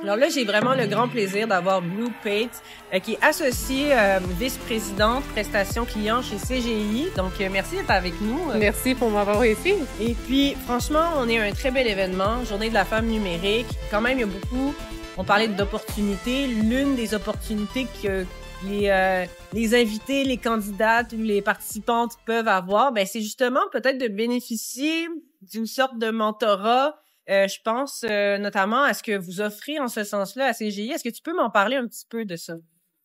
Alors là, j'ai vraiment le grand plaisir d'avoir Blue Pate, qui est associée vice-présidente prestations clients chez CGI. Donc, merci d'être avec nous. Merci pour m'avoir ici. Et puis, franchement, on est un très bel événement, Journée de la femme numérique. Quand même, il y a beaucoup, on parlait d'opportunités. L'une des opportunités que les invités, les candidates ou les participantes peuvent avoir, ben c'est justement peut-être de bénéficier d'une sorte de mentorat. Je pense notamment à ce que vous offrez en ce sens-là à CGI. Est-ce que tu peux m'en parler un petit peu de ça?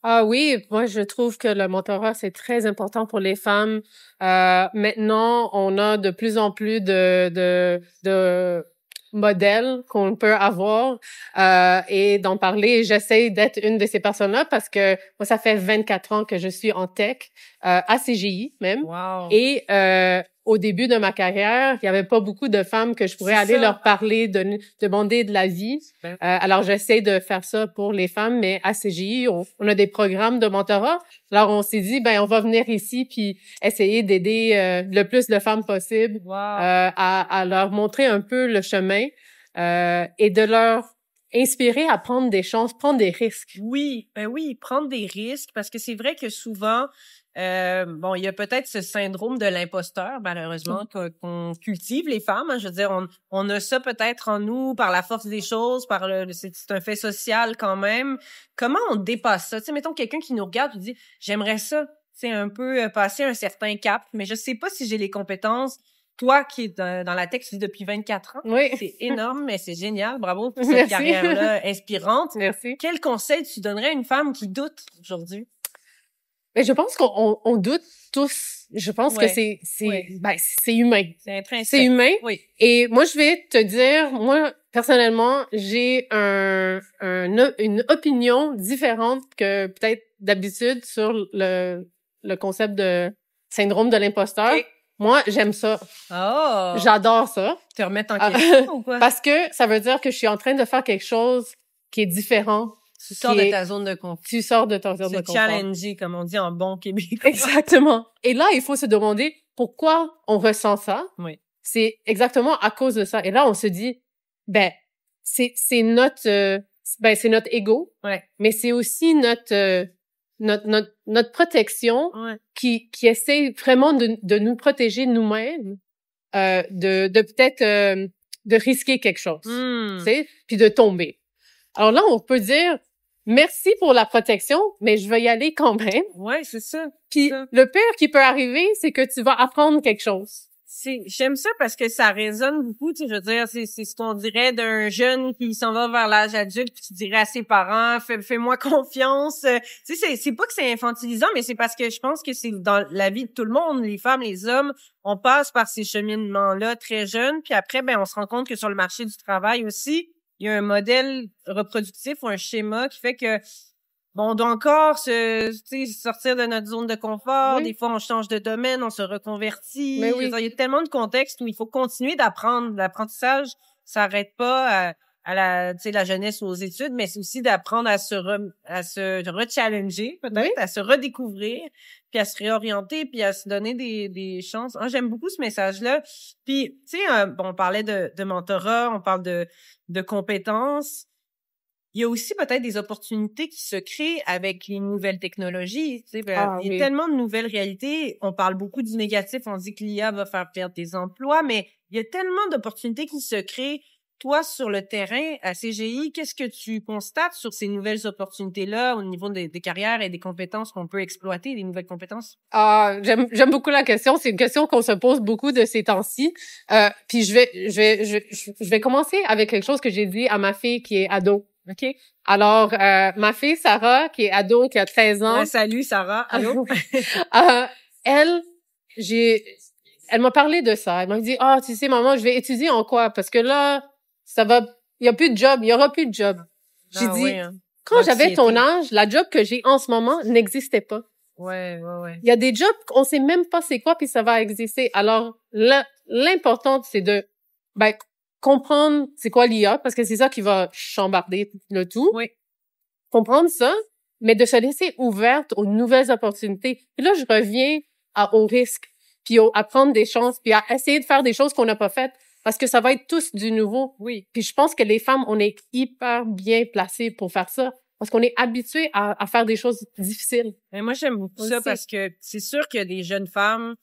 Ah oui, moi je trouve que le mentorat c'est très important pour les femmes. Maintenant, on a de plus en plus de modèles qu'on peut avoir et d'en parler. J'essaie d'être une de ces personnes-là parce que moi ça fait 24 ans que je suis en tech à CGI même. Wow. Et au début de ma carrière, il y avait pas beaucoup de femmes que je pourrais aller leur parler, demander de l'avis. Alors, j'essaie de faire ça pour les femmes, mais à CGI, on a des programmes de mentorat. Alors, on s'est dit, on va venir ici puis essayer d'aider le plus de femmes possible à leur montrer un peu le chemin et de leur inspirer à prendre des chances, prendre des risques. Oui, prendre des risques parce que c'est vrai que souvent il y a peut-être ce syndrome de l'imposteur, malheureusement, qu'on cultive les femmes. Hein. Je veux dire, on a ça peut-être en nous par la force des choses, c'est un fait social quand même. Comment on dépasse ça? Tu sais, mettons quelqu'un qui nous regarde et dit, j'aimerais ça, tu sais, un peu passer un certain cap, mais je sais pas si j'ai les compétences. Toi qui es dans la tech depuis 24 ans, oui. C'est énorme, mais c'est génial. Bravo pour cette carrière-là inspirante. Merci. Quel conseil tu donnerais à une femme qui doute aujourd'hui? Mais je pense qu'on doute tous. Je pense que c'est humain. C'est intrinsèque. C'est humain. Oui. Et moi, je vais te dire, moi, personnellement, j'ai une opinion différente que peut-être d'habitude sur le concept de syndrome de l'imposteur. Okay. Moi, j'aime ça. Oh! J'adore ça. Te remettre en question ou quoi? Parce que ça veut dire que je suis en train de faire quelque chose qui est différent. Tu sors de ta zone de confort. Tu sors de ta zone de confort. Challenger, comme on dit en bon québécois. Exactement. Et là, il faut se demander pourquoi on ressent ça. Oui. C'est exactement à cause de ça. Et là, on se dit, c'est notre ego. Ouais. Mais c'est aussi notre protection qui essaie vraiment de nous protéger nous-mêmes, de peut-être de risquer quelque chose, tu sais, puis de tomber. Alors là, on peut dire merci pour la protection, mais je vais y aller quand même. Ouais, c'est ça. Puis le pire qui peut arriver, c'est que tu vas apprendre quelque chose. J'aime ça parce que ça résonne beaucoup, tu sais, je veux dire, c'est ce qu'on dirait d'un jeune qui s'en va vers l'âge adulte puis qui dirait à ses parents, fais-moi confiance. Tu sais, c'est pas que c'est infantilisant, mais c'est parce que je pense que c'est dans la vie de tout le monde, les femmes, les hommes, on passe par ces cheminements-là très jeunes, puis après, on se rend compte que sur le marché du travail aussi, il y a un modèle reproductif ou un schéma qui fait que on doit encore sortir de notre zone de confort. Oui. Des fois, on change de domaine, on se reconvertit. Mais oui. Il y a tellement de contextes où il faut continuer d'apprendre. L'apprentissage s'arrête pas à la jeunesse ou aux études, mais c'est aussi d'apprendre à se rechallenger, peut-être, à se redécouvrir, puis à se réorienter, puis à se donner des chances. J'aime beaucoup ce message-là. Puis, tu sais, on parlait de mentorat, on parle de compétences. Il y a aussi peut-être des opportunités qui se créent avec les nouvelles technologies. Tu sais, il y a tellement de nouvelles réalités. On parle beaucoup du négatif. On dit que l'IA va faire perdre des emplois, mais il y a tellement d'opportunités qui se créent. Toi, sur le terrain, à CGI, qu'est-ce que tu constates sur ces nouvelles opportunités-là au niveau des carrières et des compétences qu'on peut exploiter, des nouvelles compétences? J'aime beaucoup la question. C'est une question qu'on se pose beaucoup de ces temps-ci. Puis je vais commencer avec quelque chose que j'ai dit à ma fille qui est ado. OK. Alors, ma fille, Sarah, qui est ado, qui a 13 ans. Ouais, salut, Sarah. Allô? Elle m'a parlé de ça. Elle m'a dit, tu sais, maman, je vais étudier en quoi? Parce que là, il y a plus de job, il y aura plus de job. J'ai dit, quand j'avais ton âge, la job que j'ai en ce moment n'existait pas. Ouais. Il y a des jobs qu'on sait même pas c'est quoi puis ça va exister. Alors, l'important, c'est de, comprendre c'est quoi l'IA, parce que c'est ça qui va chambarder le tout. Oui. Comprendre ça, mais de se laisser ouverte aux nouvelles opportunités. Puis là, je reviens au risque, puis à prendre des chances, puis à essayer de faire des choses qu'on n'a pas faites. parce que ça va être tous du nouveau. Oui. Puis je pense que les femmes, on est hyper bien placées pour faire ça. Parce qu'on est habitué à faire des choses difficiles. Mais moi, j'aime beaucoup ça parce que c'est sûr qu'il y a des jeunes femmes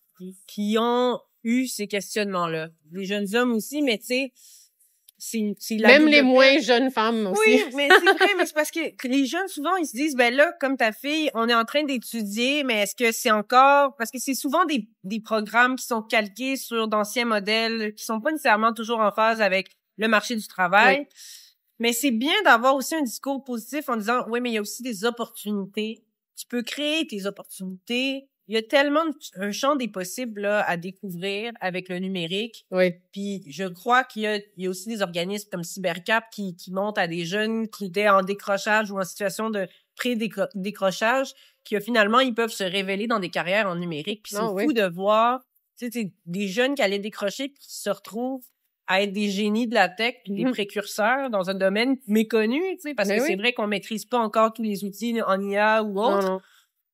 qui ont eu ces questionnements-là. Des jeunes hommes aussi, mais tu sais, c'est la même les moins jeunes femmes aussi. Oui, mais c'est vrai, mais c'est parce que les jeunes, souvent, ils se disent, ben là, comme ta fille, on est en train d'étudier, mais est-ce que c'est encore... Parce que c'est souvent des programmes qui sont calqués sur d'anciens modèles, qui sont pas nécessairement toujours en phase avec le marché du travail. Oui. Mais c'est bien d'avoir aussi un discours positif en disant, oui, mais il y a aussi des opportunités. Tu peux créer tes opportunités. Il y a tellement un champ des possibles là, à découvrir avec le numérique. Oui. Puis je crois qu'il y a aussi des organismes comme Cybercap qui montent à des jeunes qui étaient en décrochage ou en situation de pré-décrochage, qui finalement, ils peuvent se révéler dans des carrières en numérique. Puis c'est fou de voir des jeunes qui allaient décrocher puis qui se retrouvent à être des génies de la tech puis des précurseurs dans un domaine méconnu, tu sais, parce que c'est vrai qu'on maîtrise pas encore tous les outils en IA ou autres. Non.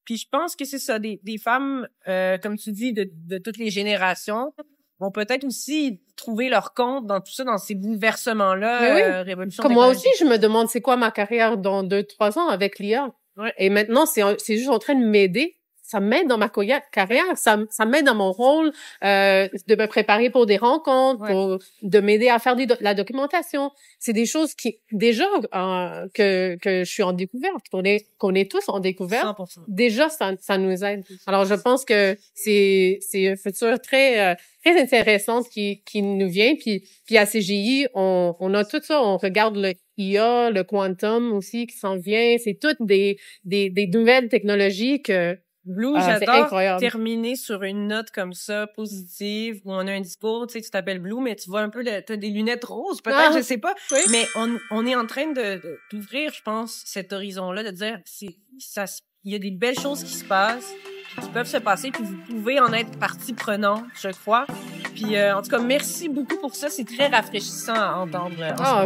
Puis je pense que c'est ça, des femmes, comme tu dis, de toutes les générations, vont peut-être aussi trouver leur compte dans tout ça, dans ces bouleversements-là, révolution comme moi aussi, je me demande c'est quoi ma carrière dans 2-3 ans avec l'IA. Ouais. Et maintenant, c'est juste en train de m'aider. Ça m'aide dans ma carrière, ça m'aide dans mon rôle de me préparer pour des rencontres, de m'aider à faire la documentation. C'est des choses qui déjà que je suis en découverte, qu'on est tous en découverte. 100%. Déjà ça nous aide. Alors je pense que c'est un futur très très intéressant qui nous vient. Puis à CGI, on a tout ça, on regarde le IA, le quantum aussi qui s'en vient. C'est toutes des nouvelles technologies que Blue, j'adore terminer sur une note comme ça, positive, où on a un discours, tu sais, tu t'appelles Blue, mais tu vois un peu, t'as des lunettes roses, peut-être, je sais pas. Oui. Mais on est en train d'ouvrir, je pense, cet horizon-là, de dire, il y a des belles choses qui se passent, qui peuvent se passer, puis vous pouvez en être partie prenante, je crois. Puis, en tout cas, merci beaucoup pour ça. C'est très rafraîchissant à entendre.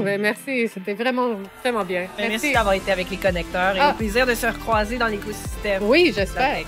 Ben merci. C'était vraiment, vraiment bien. Merci d'avoir été avec les connecteurs et au plaisir de se recroiser dans l'écosystème. Oui, j'espère.